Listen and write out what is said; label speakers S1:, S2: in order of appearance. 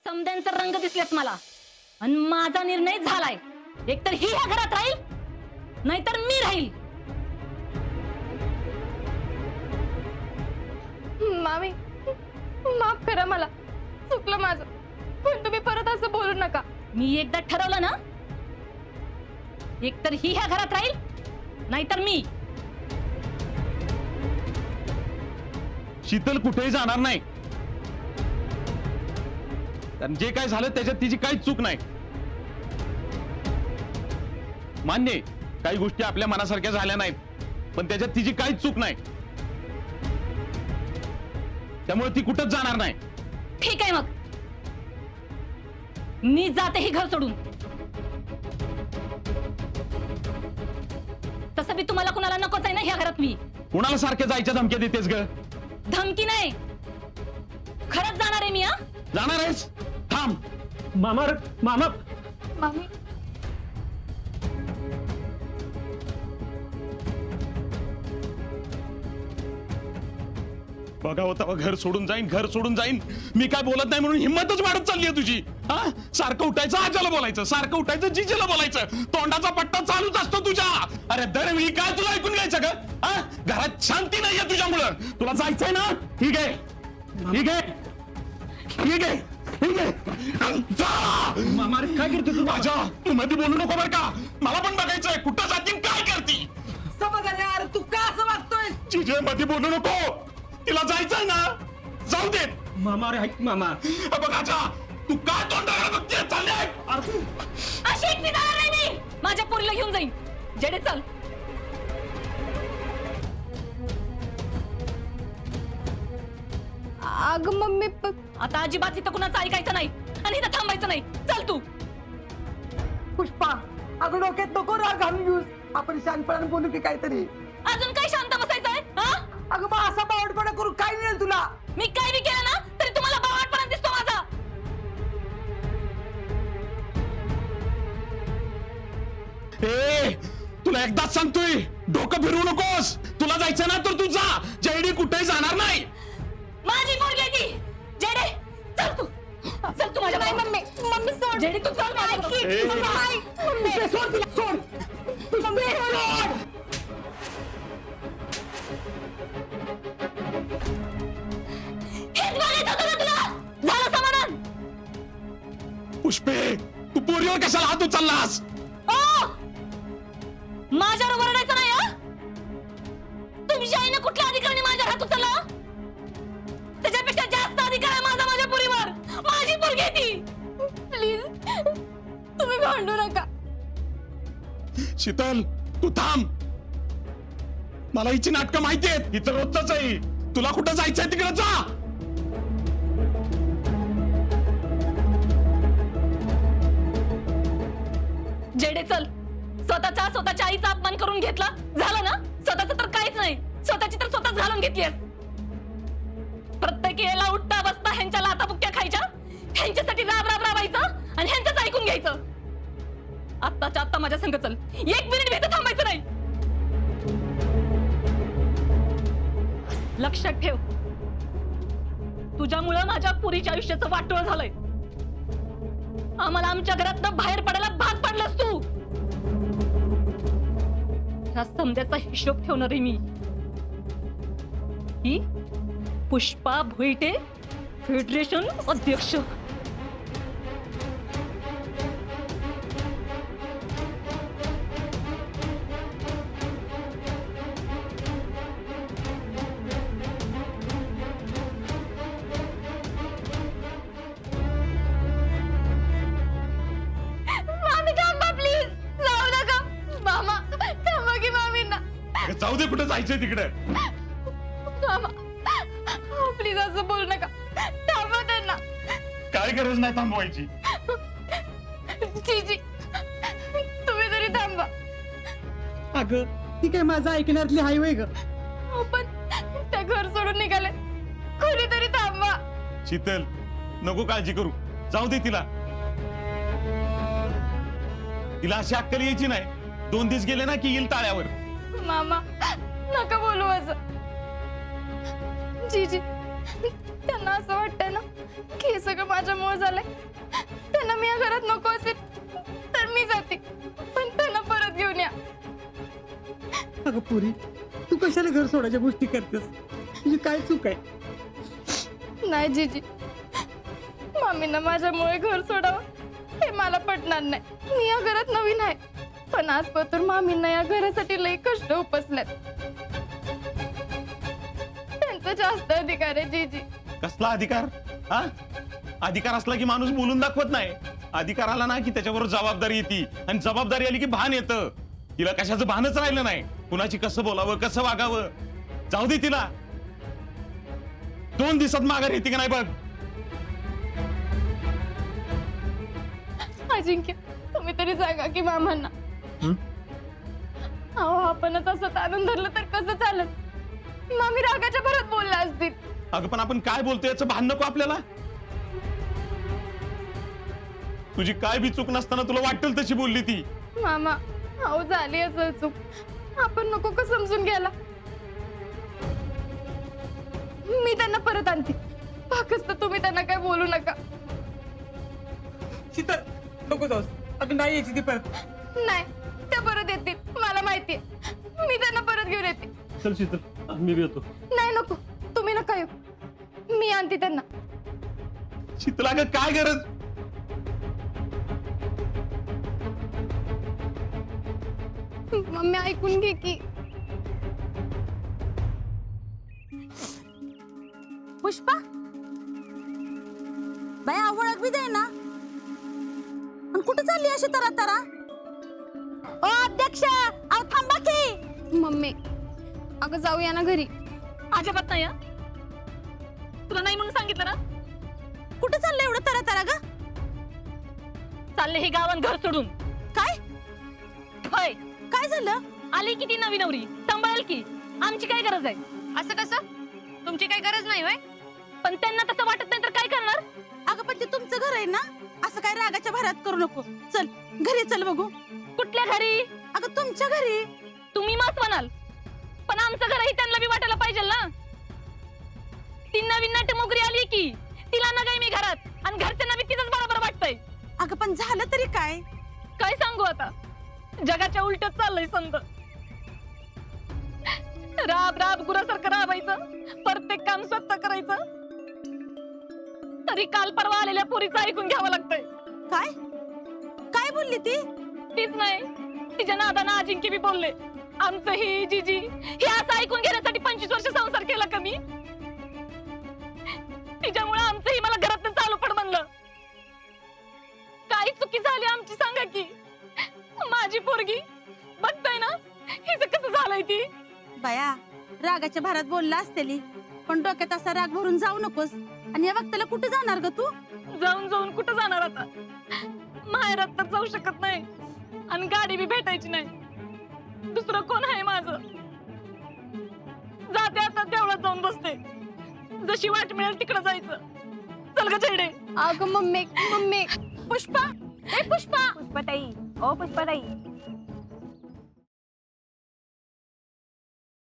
S1: समद्यांचा रंग दिसलेत मला आणि माझा निर्णय झालाय. एकतर ही ह्या घरात राहील नाहीतर मी राहील.
S2: मामी माफ करा, मला चुकलं माझं, पण तुम्ही परत असं बोलू नका.
S1: मी एकदा ठरवलं ना, एकतर ही ह्या घरात राहील नाहीतर मी.
S3: शीतल कुठेही जाणार नाही. कारण जे काय झालं त्याच्यात तिची काहीच चूक नाही. मान्य आहे, काही गोष्टी आपल्या मनासारख्या झाल्या नाहीत, पण त्याच्यात तिची काहीच चूक नाही. त्यामुळे ती कुठंच जाणार नाही.
S1: ठीक आहे, मग मी जाते ही घर सोडून. तसं बी तुम्हाला कुणाला नकोच आहे ना ह्या घरात. मी
S3: कुणाला सारख्या जायच्या धमक्या देतेस ग?
S1: धमकी नाही, खरंच जाणार आहे मी.
S3: जाणार आहेस? थांब.
S4: मामा मामा
S2: मामी
S3: बघा होता घर सोडून जाईन, घर सोडून जाईन. मी काय बोलत नाही म्हणून हिंमतच वाढत चालली आहे तुझी. हा, सारखं उठायचं आजाला बोलायचं, सारखं उठायचं जिजेला बोलायचं, तोंडाचा पट्टा चालूच असतो तुझ्या. अरे दरवेळी काय तुला ऐकून घ्यायचं का? हा, घरात शांती नाहीये तुझ्यामुळं. तुला जायचंय ना? ठीक आहे, ठीक आहे, ठीक आहे, ठीक आहे. जा.
S4: मामा अरे काय करतो तू?
S3: राजा, तू मध्ये बोलू नको बरं का. मला पण बघायचंय कुठं जातील, काय करती.
S5: समजले यार, तू का असं वागतोय?
S3: जिजे मध्ये बोलू नको. तिला जायचंय ना, जाऊ दे.
S4: मामा अरे ऐक मामा.
S3: बघ राजा, तू काय तोंडाकडे बघतेय? चालले
S1: अशी एकटी जाणार नाही मी. माझ्या पोरीला घेऊन जाईन. जेडे चल.
S2: अगं मम्मी
S1: आता अजिबात इथं कुणाचं ऐकायचं नाही आणि इथं थांबायचं नाही. चल तू.
S5: पुष्पा, अगं डोक्यात नको राग घालून घेऊस. आपण शांतपणाने बोलू की काहीतरी.
S1: अजून काय शांत बसायचंय? हा,
S5: अगं मग असा बावटपणा करून काय मिळेल तुला?
S1: मी काय बी केलं ना तरी तुम्हाला बावटपणा दिसतो माझा.
S3: ए, तुला एकदाच सांगतोय, डोकं फिरवू नकोस. तुला जायचं ना तर तू जा. जयडी कुठेही जाणार नाही.
S1: माझी पोरगी आहे ती. जेडे चल तू. चल तू माझ्या.
S2: नाही मम्मी, मम्मी सोड.
S1: जेडी तू चल माझ्या.
S3: ए.
S5: ए, सोड तिला, सोड.
S1: मम्मी, सोड. हेच बघायचं होतं ना तुला. झालं समाधान.
S3: पुष्पे, तू पोरीवर कशाला हात उचललास?
S1: ओ, माझ्यावर ओरडायचं नाही. हा, तुमच्या आईनं कुठल्या अधिकाराने माझ्यावर हात उचलला? त्याच्यापेक्षा जास्त अधिकार आहे माझा माझ्या पोरीवर. माझी पोरगी आहे ती.
S2: प्लीज तुम्ही भांडू नका.
S3: शीतल, तू थांब. मला हिची नाटकं माहिती आहेत. हिचं रोजच आहे. तुला कुठं जायचंय तिकडे जा.
S1: जेडे चल. स्वतःच्या आईचा अपमान करून घेतला, झालं ना. स्वतःच तर काहीच नाही, स्वतःची तर स्वतःच घालून घेतलीस. प्रत्येक वेळेला उठता बसता ह्यांच्या लाताबुक्क्या खायच्या, ह्यांच्यासाठी राब राब राबायचं आणि ह्यांचंच ऐकून घ्यायचं. आत्ताच्या आत्ता माझ्या संग चल. 1 मिनिट भेट थांबायचं नाही. लक्षात ठेव, तुझ्यामुळं माझ्या पुरीच्या आयुष्याचं वाटोळं झालंय. आम्हाला आमच्या घरातनं बाहेर पडायला भाग पडलास तू. ह्या समद्याचा हिशोब ठेवणार आहे मी. ही पुष्पा भोईटे, फेडरेशन अध्यक्ष.
S2: मामी थांबा प्लीज, जाऊ नका. मामा थांबा की मामींना.
S3: जाऊ दे, कुठं जायचंय तिकडे.
S2: मामा प्लीज असं बोलू नका. थांबा त्यांना.
S3: काय गरज नाही थांबवायची.
S2: जीजी तुम्ही तरी थांबा.
S5: अगं ती काय माझं ऐकण्यातली हायवे ग.
S2: पण त्या घर सोडून निघाले. कोणीतरी थांबा.
S3: शीतल, नको काळजी करू. जाऊ दे तिला. तिला अशी अक्कल यायची नाही. 2 दिवस गेले ना की येईल ताळ्यावर.
S2: मामा नका बोलू असं. जीजी त्यांना असं वाटतंय ना की हे सगळं माझ्यामुळे झालंय. त्यांना मी या घरात नको असेल तर मी जाते, पण त्यांना परत घेऊन या.
S5: अगं पुरी, तू कशाला घर सोडायच्या गोष्टी करतेस? तुझी काय चूक आहे?
S2: नाही जीजी, मामींना माझ्यामुळे घर सोडावं हे मला पटणार नाही. मी या घरात नवीन आहे, पण आजपासून मामींना या घरासाठी लई कष्ट उपसल्यात. त्यांचा जास्त अधिकार आहे जीजी.
S3: कसला अधिकार? हा, अधिकार असला की माणूस बोलून दाखवत नाही. अधिकार आला ना की त्याच्याबरोबर जबाबदारी येते, आणि जबाबदारी आली की भान येतं. तिला कशाचं भानच राहिलं नाही. कुणाची कसं बोलावं, कसं वागावं. जाऊ दे तिला. 2 दिवसात माघार येते का नाही बघ.
S2: अजिंक्य, तुम्ही तरी सांगा की मामांना. अहो, आपणच असं ताणून धरलं तर कसं चालत? मामी रागाच्या भरात बोलल्या असतील.
S3: अगं पण आपण काय बोलतो याचं भान नको आपल्याला. तुझी काय बी चूक नसताना तुला वाटेल तशी बोलली ती.
S2: मामा, अहो झाली असेल चूक, आपण नको का समजून घ्यायला. मी त्यांना परत आणते. फक्त तुम्ही त्यांना काय बोलू नका.
S5: शीतल, नको जाऊस. अगं नाही यायची ती परत.
S2: नाही, त्या परत येतील, मला माहितीये. मी त्यांना परत घेऊन येते.
S4: चल शीतल, मी बी येतो.
S2: नाही नको, तुम्ही नका येऊ. मी आणते त्यांना.
S3: शीतला अगं काय गरज.
S2: मम्मी ऐकून घे की.
S6: पुष्पा, बाया ओळख बी दे ना. आणि कुठे चालली अशी तरा तरा? ओ अध्यक्ष, अहो थांबा की.
S2: मम्मी, अगं जाऊया ना घरी.
S1: अजिबात नाही. तुला नाही म्हणून सांगितलं ना.
S6: कुठे चाललं एवढं तरा तरा ग?
S1: चालले हे गावात घर सोडून.
S6: काय
S1: होय,
S6: काय झालं?
S1: आली की ती नवी नवरी, सांभाळेल की. आमची काय गरज आहे?
S2: असं कसं? तुमची काही गरज नाही होय?
S1: पण त्यांना तसं वाटत नाही तर काय करणार?
S6: अगं पण ते तुमचं घर आहे ना, असं काय रागाच्या भरात करू नको. चल घरी चल बघू.
S1: कुठल्या घरी?
S6: अगं तुमच्या घरी.
S1: तुम्ही मास म्हणाल, पण आमचं घरही त्यांना बी वाटायला पाहिजे ना. ती नवीन नाट्यमोगरी आली की तिला ना मी घरात, आणि घरच्यांना बी तिचंच बरोबर वाटतंय.
S6: अगं पण झालं तरी काय?
S1: काय सांगू आता, जगाच्या उलटच चाललंय समज. राब राब गुरासारखं राबायचं, प्रत्येक काम स्वतः करायचं. तरी काल परवा आलेल्या पोरीचं ऐकून घ्यावं लागतंय.
S6: काय काय बोलली ती?
S1: तीच नाही, तिच्या नादानं अजिंक्य बी बोलले. आमचं ही जीजी हे असं ऐकून घेण्यासाठी 25 वर्ष संसार केला कमी. तिच्यामुळे आमचं ही मला घरात चालू पड म्हणलं. काही चुकी झाली आमची सांगा की. माझी पोरगी बघताय ना हिचं कसं झालंय ती.
S6: बाया रागाच्या भरात बोलला असतेली, पण डोक्यात असा राग भरून जाऊ नकोस. आणि या वक्ताला कुठे जाणार ग तू?
S1: जाऊन जाऊन कुठं जाणार आता? माहेरात तर जाऊ शकत नाही, आणि गाडी बी भेटायची नाही. दुसरं कोण आहे माझं? जाते आता देवळात जाऊन बसते. जशी वाट मिळेल तिकडे जायचं. चल ग चेडे.
S2: अगं मम्मी, मम्मी.
S6: पुष्पा, ए पुष्पा.
S7: पुष्पाताई, ओ पुष्पाताई,